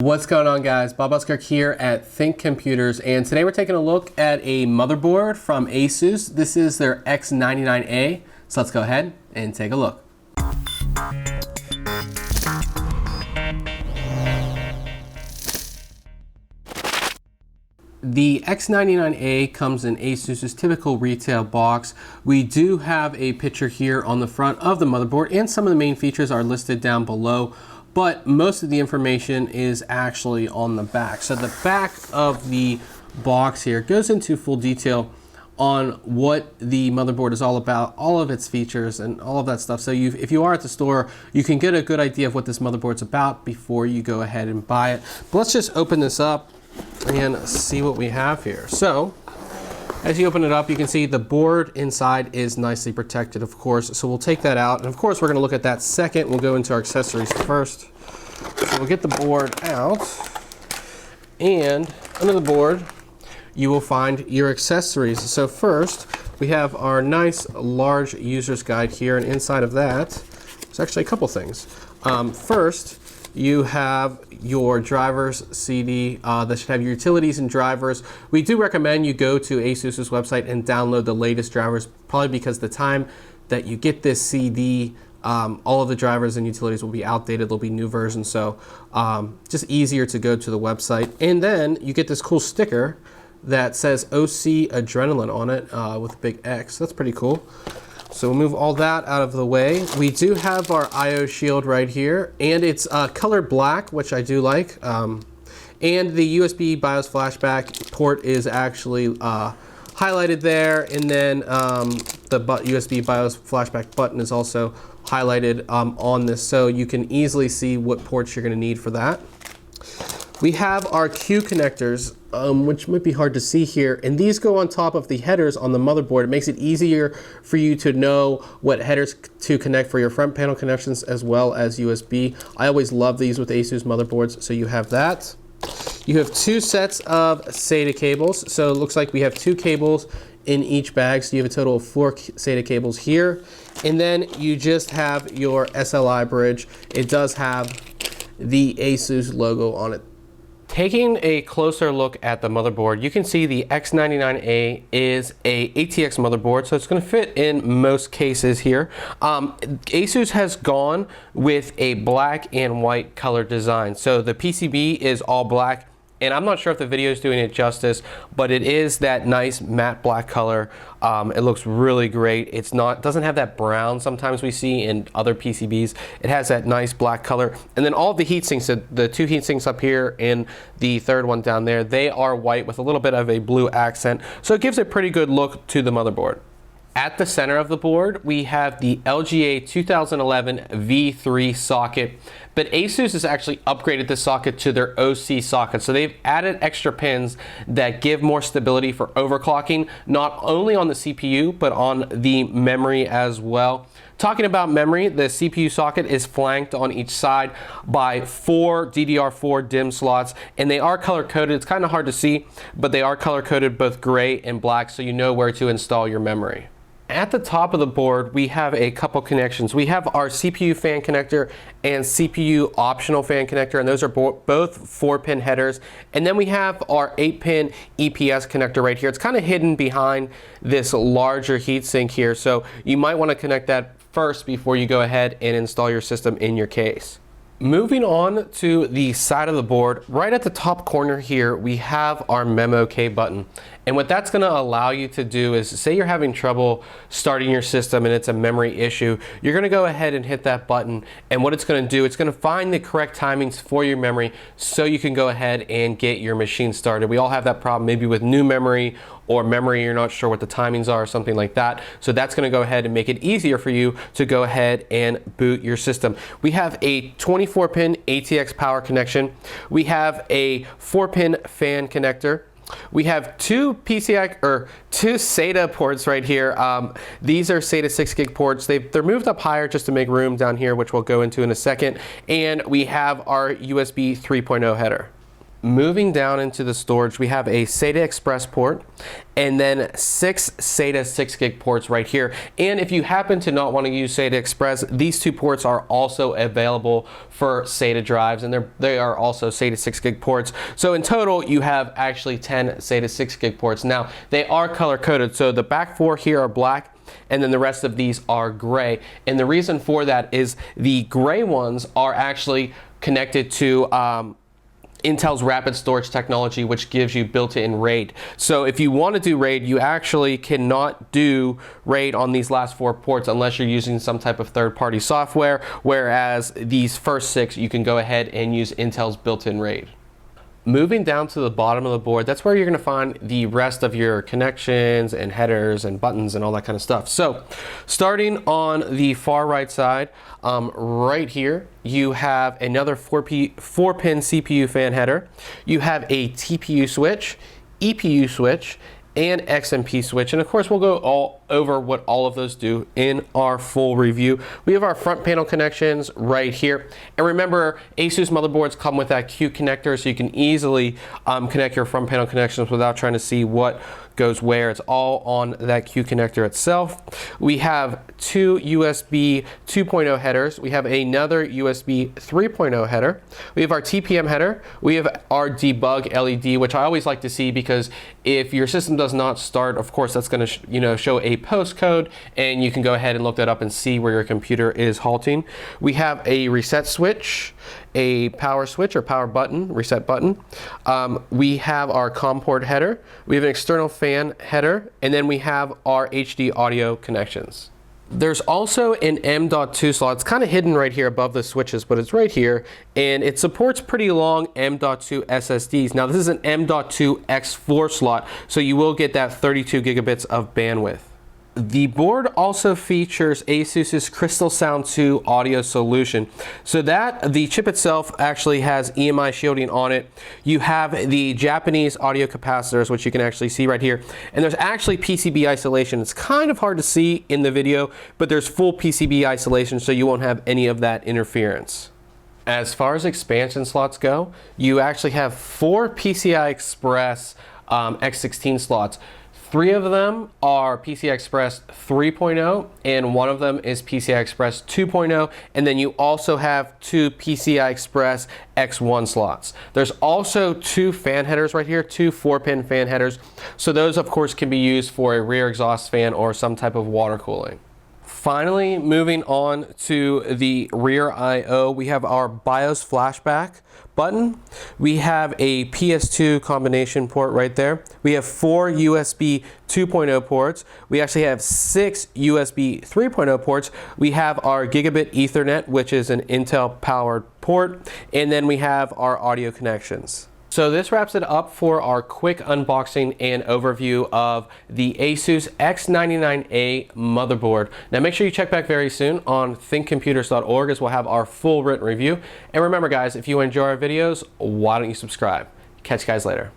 What's going on, guys? Bob Buskirk here at ThinkComputers, and today we're taking a look at a motherboard from ASUS. This is their X99-A, so let's go ahead and take a look. The X99-A comes in ASUS's typical retail box. We do have a picture here on the front of the motherboard, and some of the main features are listed down below, but most of the information is actually on the back. So the back of the box here goes into full detail on what the motherboard is all about, all of its features and all of that stuff. So if you are at the store, you can get a good idea of what this motherboard's about before you go ahead and buy it. But let's just open this up and see what we have here. So as you open it up, you can see the board inside is nicely protected, of course. So we'll take that out, and of course we're going to look at that second. We'll go into our accessories first. So we'll get the board out, and under the board you will find your accessories. So first we have our nice large user's guide here, and inside of that there's actually a couple things. First, you have your driver's CD that should have your utilities and drivers. We do recommend you go to ASUS's website and download the latest drivers, probably because the time that you get this CD, all of the drivers and utilities will be outdated. There'll be new versions, so just easier to go to the website. And then you get this cool sticker that says OC Adrenaline on it with a big X. That's pretty cool. So we'll move all that out of the way. We do have our I/O shield right here, and it's colored black, which I do like. And the USB BIOS flashback port is actually highlighted there, and then the USB BIOS flashback button is also highlighted on this, so you can easily see what ports you're going to need for that. We have our Q connectors, which might be hard to see here, and these go on top of the headers on the motherboard. It makes it easier for you to know what headers to connect for your front panel connections as well as USB. I always love these with ASUS motherboards, so you have that. You have two sets of SATA cables, so it looks like we have two cables in each bag, so you have a total of 4 SATA cables here. And then you just have your SLI bridge. It does have the ASUS logo on it. Taking a closer look at the motherboard, you can see the X99-A is a ATX motherboard, so it's going to fit in most cases here. ASUS has gone with a black and white color design. So the PCB is all black, and I'm not sure if the video is doing it justice, but it is that nice matte black color. It looks really great. It doesn't have that brown sometimes we see in other PCBs. It has that nice black color. And then all of the heat sinks, the two heat sinks up here and the third one down there, they are white with a little bit of a blue accent. So it gives a pretty good look to the motherboard. At the center of the board, we have the LGA 2011 V3 socket, but ASUS has actually upgraded this socket to their OC socket. So they've added extra pins that give more stability for overclocking, not only on the CPU, but on the memory as well. Talking about memory, the CPU socket is flanked on each side by 4 DDR4 DIMM slots, and they are color coded. It's kind of hard to see, but they are color coded both gray and black, so you know where to install your memory. At the top of the board, we have a couple connections. We have our CPU fan connector and CPU optional fan connector, and those are both 4-pin headers. And then we have our 8-pin EPS connector right here. It's kind of hidden behind this larger heatsink here, so you might want to connect that first before you go ahead and install your system in your case. Moving on to the side of the board, right at the top corner here, we have our Memo K button. And what that's going to allow you to do is, say you're having trouble starting your system and it's a memory issue, you're going to go ahead and hit that button, and what it's going to do, it's going to find the correct timings for your memory so you can go ahead and get your machine started. We all have that problem, maybe with new memory or memory you're not sure what the timings are or something like that. So that's going to go ahead and make it easier for you to go ahead and boot your system. We have a 24-pin ATX power connection. We have a 4-pin fan connector. We have two SATA ports right here. These are SATA 6 gig ports. They're moved up higher just to make room down here, which we'll go into in a second. And we have our USB 3.0 header. Moving down into the storage, we have a SATA Express port and then 6 SATA 6 gig ports right here. And if you happen to not want to use SATA Express, these 2 ports are also available for SATA drives, and they are also SATA 6 gig ports. So in total, you have actually 10 SATA 6 gig ports. Now, they are color coded, so the back 4 here are black, and then the rest of these are gray. And the reason for that is the gray ones are actually connected to Intel's rapid storage technology, which gives you built-in RAID. So if you want to do RAID, you actually cannot do RAID on these last 4 ports unless you're using some type of third-party software, whereas these first 6, you can go ahead and use Intel's built-in RAID. Moving down to the bottom of the board, that's where you're going to find the rest of your connections and headers and buttons and all that kind of stuff. So starting on the far right side, right here, you have another 4-pin CPU fan header. You have a TPU switch, EPU switch, and XMP switch, and of course we'll go all over what all of those do in our full review. We have our front panel connections right here, and remember, ASUS motherboards come with that Q connector, so you can easily connect your front panel connections without trying to see what goes where. It's all on that Q connector itself. We have 2 USB 2.0 headers. We have another USB 3.0 header. We have our TPM header. We have our debug LED, which I always like to see, because if your system does not start, of course, that's going to show a postcode, and you can go ahead and look that up and see where your computer is halting. We have a reset switch, a power switch or power button, reset button. We have our COM port header. We have an external fan header, and then we have our HD audio connections. There's also an M.2 slot. It's kind of hidden right here above the switches, but it's right here, and it supports pretty long M.2 SSDs. Now, this is an M.2 X4 slot, so you will get that 32 gigabits of bandwidth. The board also features ASUS's Crystal Sound 2 audio solution. So that, the chip itself actually has EMI shielding on it. You have the Japanese audio capacitors, which you can actually see right here. And there's actually PCB isolation. It's kind of hard to see in the video, but there's full PCB isolation, so you won't have any of that interference. As far as expansion slots go, you actually have 4 PCI Express X16 slots. 3 of them are PCI Express 3.0, and 1 of them is PCI Express 2.0, and then you also have 2 PCI Express X1 slots. There's also 2 fan headers right here, 2 4-pin fan headers. So those, of course, can be used for a rear exhaust fan or some type of water cooling. Finally, moving on to the rear I/O, we have our BIOS flashback button. We have a PS2 combination port right there. We have 4 USB 2.0 ports. We actually have 6 USB 3.0 ports. We have our Gigabit Ethernet, which is an Intel powered port, and then we have our audio connections. So this wraps it up for our quick unboxing and overview of the ASUS X99-A motherboard. Now make sure you check back very soon on ThinkComputers.org, as we'll have our full written review. And remember guys, if you enjoy our videos, why don't you subscribe? Catch you guys later.